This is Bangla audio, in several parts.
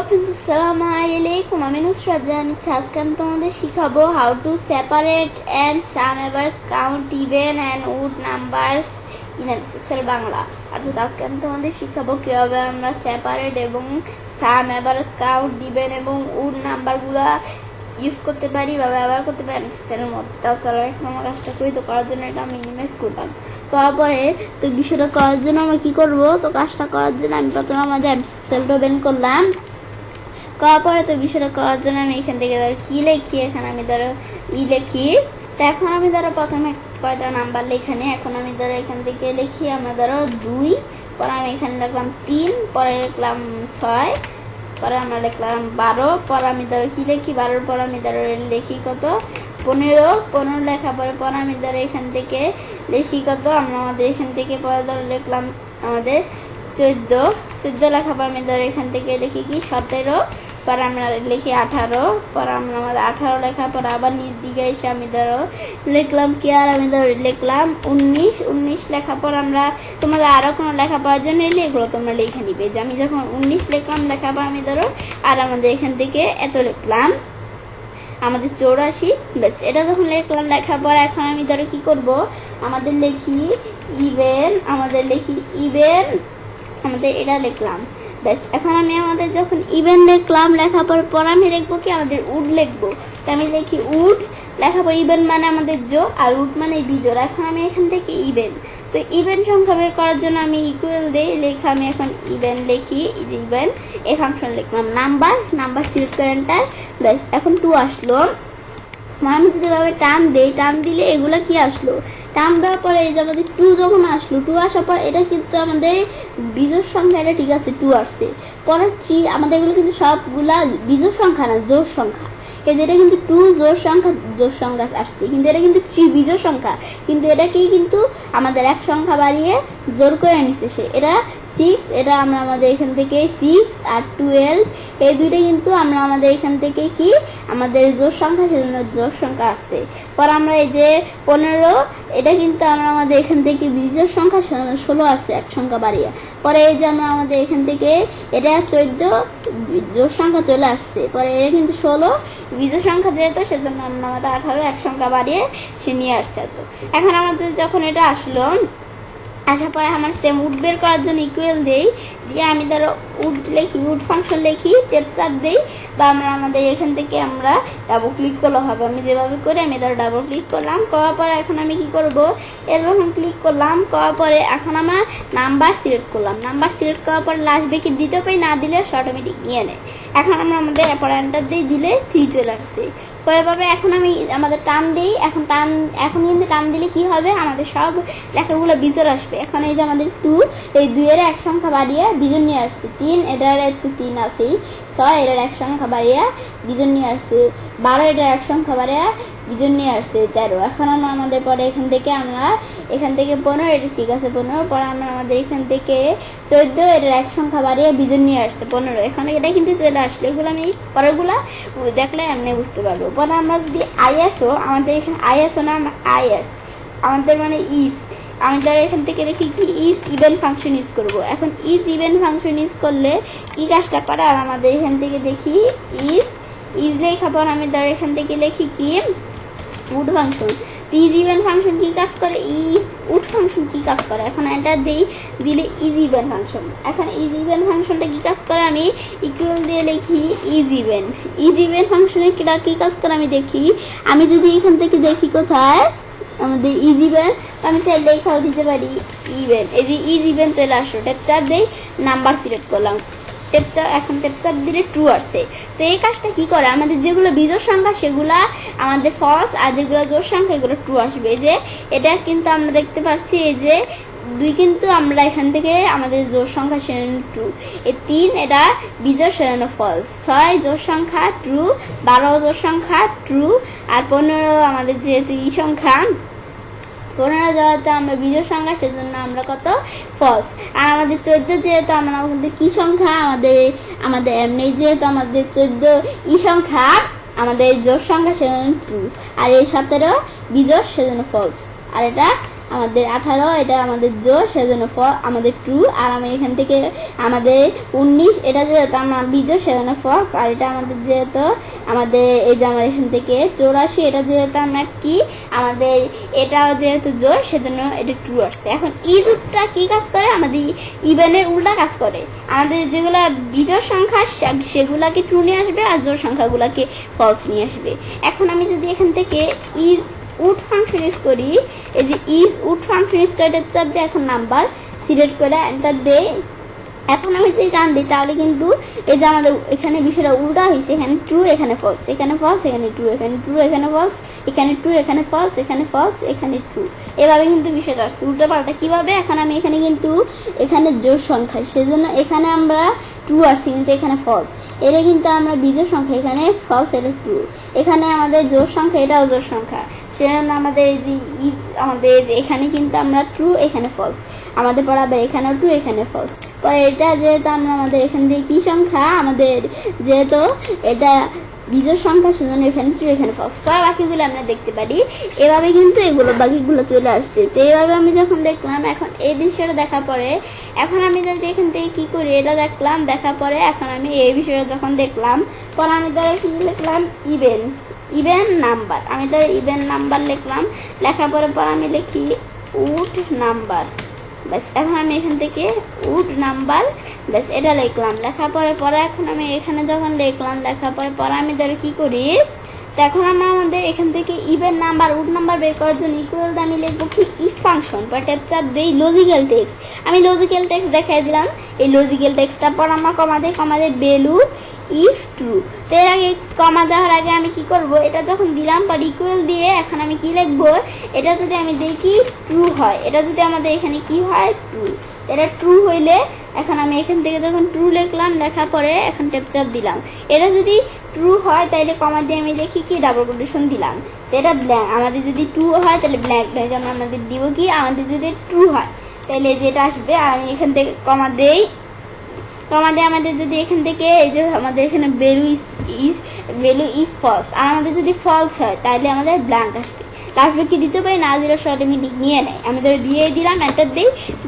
फ्रेंड्स अस्सलामु आलैकुम আমি নুসরাত জাহানিচ্ছে। আজকে আমি তোমাদের শিখাবো how to separate and sum average count even and odd numbers in Excel Bangla. অর্থাৎ আজকে আমি তোমাদের শিখাবো কিভাবে আমরা সেপারেট এবং সাম এভারেজ কাউন্ট ইভেন এবং উড নাম্বারগুলো ইউজ করতে পারি বা ব্যবহার করতে পারি এক্সেলের মধ্যে। তাও চলো এখন আমার কাজটা করি। তো করার জন্য এটা আমি মিনিমাইজ করলাম, করার পরে তো বিষয়টা করার জন্য আমরা কী করবো, তো কাজটা করার জন্য আমি প্রথমে আমাদের এক্সেলটা ওপেন করলাম। করার পরে তো বিষয়টা করার জন্য আমি এখান থেকে ধরো কী লিখি, এখানে আমি ধরো লিখি। তো এখন আমি ধরো প্রথমে কয়টা নাম্বার লেখানে, এখন আমি ধরো এখান থেকে লিখি আমরা ধরো 2, পরে আমি এখানে লিখলাম 3, পরে লিখলাম 6, পরে আমরা লিখলাম 12, পরে আমি ধরো কী লিখি 12 পরে আমি ধরো লিখি কত 15 লেখা পরে আমি ধরো এখান থেকে লিখি কত আমরা আমাদের এখান থেকে পরে ধরো লিখলাম আমাদের 14 লেখা পর আমি ধরো এখান থেকে লিখি কি 17, পরে আমরা লিখি 18, পরে আমরা আমাদের 18 লেখা পর আবার নিচ দিকে এসে আমি ধরো লিখলাম কি আর আমি ধরো লিখলাম 19 লেখা পর আমরা তোমাদের আরও কোনো লেখা পড়ার জন্য এলে এগুলো তোমরা লিখে নিবে যে আমি যখন 19 লিখলাম লেখা পর আমি ধরো আর আমাদের এখান থেকে এত লিখলাম আমাদের 84। ব্যাস এটা যখন লিখলাম লেখার পর এখন আমি ধরো কী করবো আমাদের লিখি ইভেন আমাদের এটা লিখলাম। ব্যাস এখন আমি আমাদের যখন ইভেন লিখলাম লেখার পর আমি লিখবো কি আমাদের উড লিখবো। তো আমি লিখি উড লেখার পর ইভেন মানে আমাদের জোড় আর উড মানে বিজোড়। এখন আমি এখান থেকে ইভেন, তো ইভেন সংখ্যা বের করার জন্য আমি ইকুয়াল দিই লেখা আমি এখন ইভেন লিখি ইভেন এই ফাংশন লিখলাম নাম্বার সিলেক্ট করে এন্টার। ব্যাস এখন 2 আসলো। আমি যদি এভাবে টার্ম দিই, টার্ম দিলে এগুলো কি আসলো, টার্ম দেওয়ার পরে এই যে আমাদের 2 যখন আসলো 2 আসার পর এটা কিন্তু আমাদের বিজোড় সংখ্যা, এটা ঠিক আছে 2 আসছে। পরে 3 আমাদের এগুলো কিন্তু সবগুলা বিজোড় সংখ্যা না জোড় সংখ্যা। এই যে এটা কিন্তু 2 জোড় সংখ্যা আসছে, কিন্তু এটা কিন্তু 3 বিজোড় সংখ্যা, কিন্তু এটাকেই কিন্তু আমাদের এক সংখ্যা বাড়িয়ে জোড় করে নিচ্ছে সে। এটা 6, এটা আমরা আমাদের এখান থেকে 6 আর 12 এই দুইটা কিন্তু আমরা আমাদের এখান থেকে কি আমাদের জোড় সংখ্যা, সেজন্য জোড় সংখ্যা আসছে। পর আমরা এই যে 15 এটা কিন্তু আমরা আমাদের এখান থেকে বিজোড় সংখ্যা, সেজন্য 16 আসছে এক সংখ্যা বাড়িয়ে। পরে এই যে আমরা আমাদের এখান থেকে এটা 14 জোড় সংখ্যা চলে আসছে। পরে এটা কিন্তু 16 বিজোড় সংখ্যা যেহেতু সেজন্য আমরা আমাদের 18 এক সংখ্যা বাড়িয়ে সে নিয়ে আসছে। তো এখন আমাদের যখন এটা আসলো আসার পরে আমার সেম উড বের করার জন্য ইকুয়াল দেই, যে আমি ধরো উড লিখি উড ফাংশন লিখি টেপ চাপ দেই বা আমরা আমাদের এখান থেকে আমরা ডাবল ক্লিক করলে হবে। আমি যেভাবে করে আমি ধরো ডাবল ক্লিক করলাম, করার পরে এখন আমি কি করব এর যখন ক্লিক করলাম করার পরে এখন আমরা নাম্বার সিলেক্ট করলাম। নাম্বার সিলেক্ট করার পরে লাস্ট বেকে দিতে পাই, না দিলে অটোমেটিক নিয়ে নেয়। এখন আমরা আমাদের পরে এন্টার দিই, দিলে 3 চলে আসছে। পরে ভাবে এখন আমি আমাদের টান দিই, এখন কিন্তু টান দিলে কি হবে আমাদের সব লেখাগুলো বিজোড় আসবে। এখন এই যে আমাদের 2 এই 2 এর এক সংখ্যা বাড়িয়ে বিজোড় নিয়ে আসছে, 3 এটার তো 3 আছেই, 6 এটার এক সংখ্যা বাড়িয়ে বিজোড় নিয়ে আসছে, 12 এটার এক সংখ্যা বাড়িয়ে বিজোড় নিয়ে আসছে 13। এখন আমরা আমাদের পরে এখান থেকে 15 এটা ঠিক আছে 15, পরে আমরা আমাদের এখান থেকে 14 এটার এক সংখ্যা বাড়িয়ে বিজোড় নিয়ে আসছে 15। এখন এটা কিন্তু চলে আসলো, এগুলো আমি পরেরগুলা দেখলে এমনি বুঝতে পারবো। পরে আমরা যদি আইএসও আমাদের এখানে আইএসও না আইএস আমাদের মানে ইজ, আমি ধরো এখান থেকে দেখি কি ইজ ইভেন ফাংশন ইউজ করব। এখন ইজ ইভেন ফাংশন ইউজ করলে কি কাজটা করে, আর আমাদের এখান থেকে দেখি ইজ লেখার পর আমি ধরো এখান থেকে লিখি কি odd function. Is even function কি কাজ করে, ইজ উড ফাংশন কি কাজ করে, এখন এটা দিলে ইজ ইভেন ফাংশন। এখন ইজ ইভেন ফাংশনটা কি কাজ করে, আমি ইকুয়াল দিয়ে লিখি ইজ ইভেন ফাংশনের কি কাজ করে আমি দেখি। আমি যদি এখান থেকে দেখি কোথায় আমাদের ইজ ইভেন, আমি চাই লেখাও দিতে পারি ইভেন। এই যে ইজ ইভেন চলে আসলো, টেপ চাপ দেই নাম্বার সিলেক্ট করলাম, এখন টেপ চাপ দিলে 2 আসছে। তো এই কাজটা কি করে, আমাদের যেগুলো বিজোড় সংখ্যা সেগুলা আমাদের ফলস, আর যেগুলো জোড় সংখ্যা এগুলো 2 আসবে। এই যে এটা কিন্তু আমরা দেখতে পাচ্ছি এই যে 2 কিন্তু আমরা এখান থেকে আমাদের জোড় সংখ্যা সেজন্য 2, এই 3 এটা বিজোড় সেজন্য ফলস, 6 জোড় সংখ্যা ট্রু, 12 জোড় সংখ্যা ট্রু, আর 15 আমাদের যেহেতু ই সংখ্যা 15 যেহেতু আমরা বিজোড় সংখ্যা সেজন্য আমরা কত ফলস। আর আমাদের 14 যেহেতু আমরা কিন্তু কি সংখ্যা আমাদের এমনি যেহেতু আমাদের 14 ই সংখ্যা আমাদের জোড় সংখ্যা সেজন্য 2, আর এই 17 বিজোড় সেজন্য ফলস, আর এটা আমাদের 18 এটা আমাদের জোর, সেজন্য আমাদের ট্রু। আর আমি এখান থেকে আমাদের 19 এটা যেহেতু আমার বিজোড় সেজন্য ফলস। আর এটা আমাদের যেহেতু আমাদের এই যে আমার এখান থেকে 84 এটা যেহেতু আমার কি আমাদের এটাও যেহেতু জোর সেজন্য এটা ট্রু আসছে। এখন ইজোড়টা কি কাজ করে, আমাদের ইভেনের উল্টা কাজ করে। আমাদের যেগুলা বিজোড় সংখ্যা সেগুলাকে ট্রু নিয়ে আসবে আর জোড় সংখ্যাগুলাকে ফলস নিয়ে আসবে। এখন আমি যদি এখান থেকে ইজ উড ফাংশন ইউজ করি, এই যে ইজ উড ফাংশন ইউজ করে চাপ দিয়ে এখন নাম্বার সিলেক্ট করে এন্টার দেই। এখন আমি যদি টান দিই তাহলে কিন্তু এই যে আমাদের এখানে বিষয়টা উল্টা হয়েছে, এখানে ট্রু এখানে ফলস, এখানে ফলস এখানে ট্রু, এখানে ট্রু এখানে ফলস, এখানে ট্রু এখানে ফলস, এখানে ফলস এখানে ট্রু, এভাবে কিন্তু বিষয়টা আসছে উল্টো পাল্টা। কীভাবে, এখন আমি এখানে কিন্তু এখানে জোড় সংখ্যা সেজন্য এখানে আমরা ট্রু আসছি কিন্তু এখানে ফলস, এটা কিন্তু আমরা বিজোড় সংখ্যা এখানে ফলস এটা ট্রু, এখানে আমাদের জোড় সংখ্যা এটাও জোড় সংখ্যা সেজন্য আমাদের এই যে আমাদের এখানে কিন্তু আমরা ট্রু এখানে ফলস, আমাদের বরাবর এখানেও ট্রু এখানে ফলস। পরে এটা যেহেতু আমরা আমাদের এখান থেকে কী সংখ্যা আমাদের যেহেতু এটা বিজোড় সংখ্যা সেজন্য এখানে ট্রু এখানে ফলস। পরে বাকিগুলো আমরা দেখতে পারি এভাবে কিন্তু এগুলো বাকিগুলো চলে আসছে। তো এইভাবে আমি যখন দেখলাম, এখন এই দৃশ্যটা দেখার পরে এখন আমি যদি এখান থেকে কী করি এটা দেখলাম, দেখার পরে এখন আমি এই বিষয়টা যখন দেখলাম পরে আমি ধরো কী লিখলাম ইভেন নাম্বার, আমি ধরো ইভেন নাম্বার লিখলাম, লেখার পরে আমি লিখি উড নাম্বার, ব্যাস। এখন আমি এখান থেকে উড নাম্বার ব্যাস এটা লিখলাম, লেখার পরে এখন আমি এখানে যখন লিখলাম লেখার পরে আমি ধরো কী করি, তো এখন আমরা আমাদের এখান থেকে ইভেন নাম্বার উড নাম্বার বের করার জন্য ইকুয়াল আমি লিখবো কি ইফ ফাংশন, পরে ট্যাপ চাপ দিই লজিক্যাল টেক্সট, আমি লজিক্যাল টেক্সট দেখাই দিলাম। এই লজিক্যাল টেক্সটটার পর আমার কমাদের ভ্যালু ইফ ট্রু। তো এর আগে কমা দেওয়ার আগে আমি কি করব, এটা যখন দিলাম পর ইকুয়াল দিয়ে এখন আমি কি লিখবো, এটা যদি আমি দেখি ট্রু হয়, এটা যদি আমাদের এখানে কি হয় ট্রু, এটা ট্রু হইলে এখন আমি এখান থেকে যখন ট্রু লিখলাম, লেখার পরে এখন ট্যাপ চাপ দিলাম, এটা যদি ট্রু হয় তাহলে কমা দিয়ে আমি দেখি কি ডাবল কোটেশন দিলাম, তো এটা ব্ল্যাঙ্ক। আমাদের যদি ট্রু হয় তাহলে ব্ল্যাঙ্ক নয়, যেমন আমাদের দিব কি আমাদের যদি ট্রু হয় তাহলে যেটা আসবে। আর আমি এখান থেকে কমা দিয়ে আমাদের যদি এখান থেকে এই যে আমাদের এখানে ভ্যালু ইফ ফলস, আর আমাদের যদি ফলস হয় তাহলে আমাদের ব্ল্যাঙ্ক আসবে কি দিতে পারি না, জিরো অটোমেটিক নিয়ে নেয়। আমি ধরে দিয়ে দিলাম এন্টার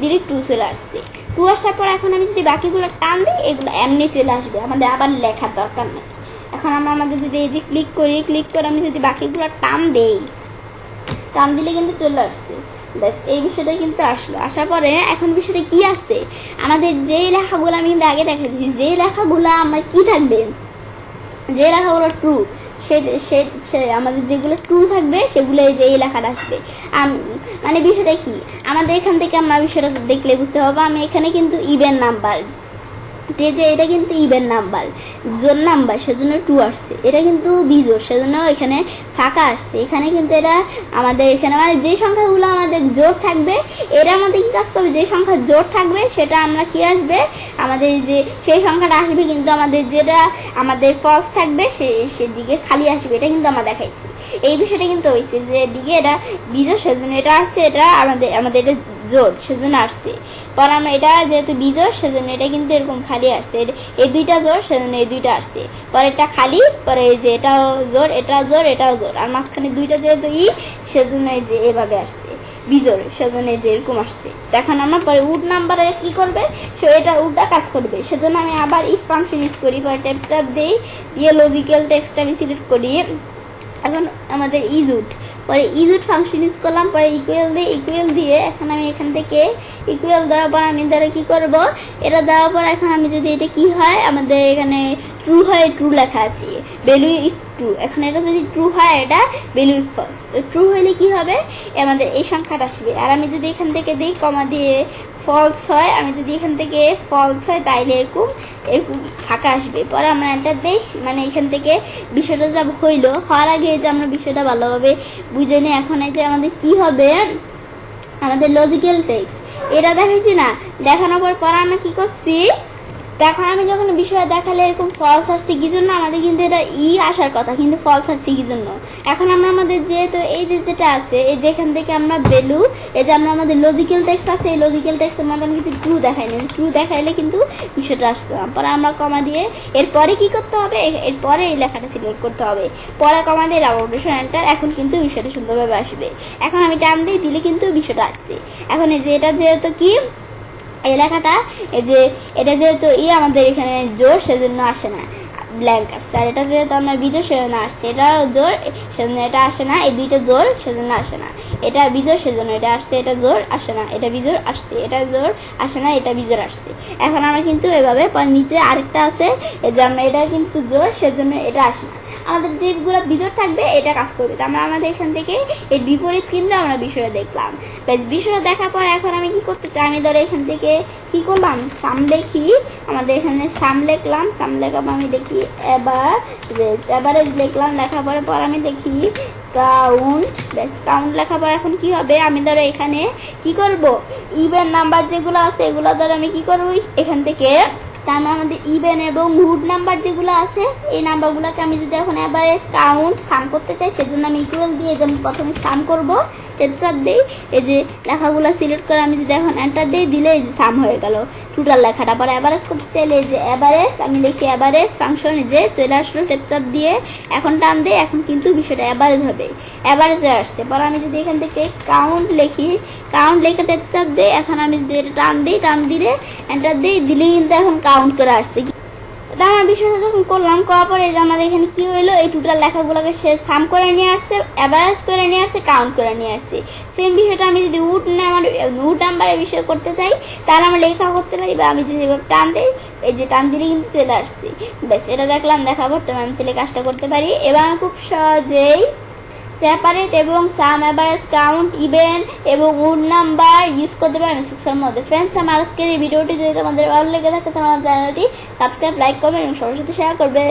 দিলে ট্রু চলে আসছে। ট্রু আসার পর এখন আমি যদি বাকিগুলো টান দিই এগুলো এমনি চলে আসবে, আমাদের আবার লেখার দরকার নেই। এখন আমাদের যদি এই যে ক্লিক করে আমি যদি বাকিগুলো টান দিলে কিন্তু চলে আসছে, ব্যাস। এই বিষয়টা কিন্তু আসলো। আসার পরে এখন বিষয়টা কি আসছে, আমাদের যেই লেখাগুলো আমি কিন্তু আগে দেখা দিচ্ছি, যেই লেখাগুলো আমার কি থাকবে, যে লেখাগুলো ট্রু সে আমাদের যেগুলো ট্রু থাকবে সেগুলো এই যে এই লেখাটা আসবে। মানে বিষয়টা কি, আমাদের এখান থেকে আমরা বিষয়টা দেখলে বুঝতে পারবো, আমি এখানে কিন্তু ইভেন নাম্বার যে এটা কিন্তু ইভেন নাম্বার জোড় নাম্বার সেজন্য ট্রু আসছে, এটা কিন্তু বিজোড় সেজন্য এখানে ফাঁকা আসছে। এখানে কিন্তু এটা আমাদের এখানে মানে যে সংখ্যাগুলো আমাদের জোড় থাকবে এটার মধ্যে কি কাজ করবে, যে সংখ্যা জোড় থাকবে সেটা আমরা কি আসবে আমাদের যে সেই সংখ্যাটা আসবে, কিন্তু আমাদের যেটা আমাদের ফলস থাকবে সেদিকে খালি আসবে, এটা কিন্তু আমরা দেখাইছি। এই বিষয়টা কিন্তু হয়েছে যে দিকে এটা বিজোড় সেজন্য এটা আসছে, এটা আমাদের এটা জোড় সেজন্য আসছে। পর আমরা এটা যেহেতু বিজোড় সেজন্য এটা কিন্তু এরকম খালি আসছে, এই দুইটা জোড় সেজন্য এই দুইটা আসছে, পরেরটা খালি, পরে এই যে এটাও জোড় এটাও জোড়, আর মাঝখানে দুইটা যেহেতু সেজন্য এই যে এভাবে আসছে বিজোড় সেজন্য এই যে এরকম আসছে। এখন আমরা পরে উড নাম্বারে কি করবে, সে এটা উডটা কাজ করবে, সেজন্য আমি আবার ইফ ফাংশন ইউজ করি, পরে ট্যাপ চাপ দিই দিয়ে লজিক্যাল টেক্সট আমি সিলেক্ট করি। এখন আমাদের পরে ইজুট ফাংশন ইউজ করলাম, পরে ইকুয়াল দিয়ে এখন আমি এখান থেকে ইকুয়াল দেওয়ার পর আমি ধরো কী করবো, এটা দেওয়ার পর এখন আমি যদি এটা কি হয় আমাদের এখানে ট্রু হয়, ট্রু লেখা আছে ভ্যালু ইফ ট্রু। এখন এটা যদি ট্রু হয় এটা ভ্যালু ইফ ফলস, তো ট্রু হলে কি হবে আমাদের এই সংখ্যাটা আসবে। আর আমি যদি এখান থেকে দিই কমা দিয়ে ফলস হয়, আমি যদি এখান থেকে ফলস হয় তাইলে এরকম ফাঁকা আসবে। পরে আমরা এন্টার দিই, মানে এখান থেকে বিষয়টা যা হওয়ার আগে যে আমরা বিষয়টা ভালোভাবে বুঝে নিই। এখন এই যে আমাদের কি হবে, আমাদের লজিক্যাল টেক্সট এটা দেখাইছি না, দেখানোর পর আমরা কি করছি তো এখন আমি যখন বিষয় দেখালে এরকম ফলস আসছে কি জন্য, আমাদের কিন্তু এটা আসার কথা, কিন্তু ফলস আসছে কি জন্য। এখন আমরা আমাদের যেহেতু এই যে যেটা আছে, এই যেখান থেকে আমরা ভ্যালু, এই যে আমরা আমাদের লজিক্যাল টেক্সট আছে, এই লজিক্যাল টেক্সটের মধ্যে আমি কিন্তু ট্রু দেখাইনি, ট্রু দেখাইলে কিন্তু বিষয়টা আসছে না। পরে আমরা কমা দিয়ে এরপরে কি করতে হবে, এরপরে এই লেখাটা সিলেক্ট করতে হবে, পরে কমা দিয়ে ডাবল অপারেশন এন্টার। এখন কিন্তু বিষয়টা সুন্দরভাবে আসবে। এখন আমি টান দিয়ে দিলে কিন্তু বিষয়টা আসছে। এখন এই যে এটা যেহেতু কি এই লেখাটা, এই যে এটা যেহেতু আমাদের এখানে জোর, সেজন্য আসে না, ব্ল্যাঙ্ক আসছে। আর এটা যেহেতু আমরা বিজোর সেজন্য আসছে, এটা জোর সেজন্য এটা আসে না, এই দুইটা জোর সেজন্য আসে না, এটা বিজোর সেজন্য এটা আসছে, এটা জোর আসে না, এটা বিজোর আসছে, এটা জোর আসে না, এটা বিজোর আসছে। এখন আমরা কিন্তু এভাবে নিচে আরেকটা আছে, এই যে আমরা এটা কিন্তু জোর, সেজন্য এটা আসে না। আমাদের যেগুলো বিজোর থাকবে এটা কাজ করবে। তো আমরা আমাদের এখান থেকে এর বিপরীত কিন্তু আমরা বিষয়টা দেখলাম। বিষয়টা দেখার পর এখন আমি কি করতে চাই, আমি ধরো এখান থেকে কি করলাম, সাম লিখি, আমাদের এখানে সাম লিখলাম, সাম লেখার আমি দেখি এভারেজ লিখলাম, লেখার পর আমি দেখি কাউন্ট, ব্যাস কাউন্ট লেখার পর এখন কি হবে, আমি ধরো এখানে কি করব, ইভেন নাম্বার যেগুলো আছে এগুলো ধরো আমি কি করবো এখান থেকে, তার মানে আমাদের ইভেন এবং হুড নাম্বার যেগুলো আছে এই নাম্বারগুলোকে আমি যদি এখন এভারেজ কাউন্ট সাম করতে চাই, সেজন্য আমি ইকুয়াল দিয়ে যেমন প্রথমে সাম করব, টেপচার দিই, এই যে লেখাগুলো সিলেক্ট করে আমি যদি এখন এন্টার দিই, দিলে এই যে সাম হয়ে গেল টোটাল লেখাটা। পরে অ্যাভারেজ করতে চাইলে এই যে অ্যাভারেজ আমি লিখি, অ্যাভারেজ ফাংশন যে চলে আসলো টেপচার দিয়ে, এখন টান দিই, এখন কিন্তু বিষয়টা অ্যাভারেজ হবে, অ্যাভারেজ হয়ে আসছে। পরে আমি যদি এখান থেকে কাউন্ট লিখি, কাউন্ট লিখে টেপচার দিই, এখন আমি যদি এটা টান দিই, টান দিলে এন্টার দিই, দিলেই কিন্তু এখন কাউন্ট করে আসছে। আমার বিষয়টা যখন করলাম, করার পরে যে আমাদের এখানে কি হলো, এই টোটাল লেখাগুলোকে সে সাম করে নিয়ে আসছে, অ্যাভারেজ করে নিয়ে আসছে, কাউন্ট করে নিয়ে আসছে। সেম বিষয়টা আমি যদি উড নাম্বারের বিষয় করতে চাই, তাহলে আমরা লেখা করতে পারি, বা আমি যদি টান দিই, এই যে টান দিলে কিন্তু চলে আসছি। ব্যাস এটা দেখলাম, দেখার পর আমি ছেলে কাজটা করতে পারি। এবার আমি খুব সহজেই সেপারেট এবং সাম, এভারেজ, কাউন্ট, ইভেন এবং উড নাম্বার ইউজ করতে পারি মেসেজের মধ্যে। ফ্রেন্ডস, আমার আজকের এই ভিডিওটি যদি তোমাদের ভালো লেগে থাকে, তোমার চ্যানেলটি সাবস্ক্রাইব, লাইক করবেন এবং সবার সাথে শেয়ার করবে।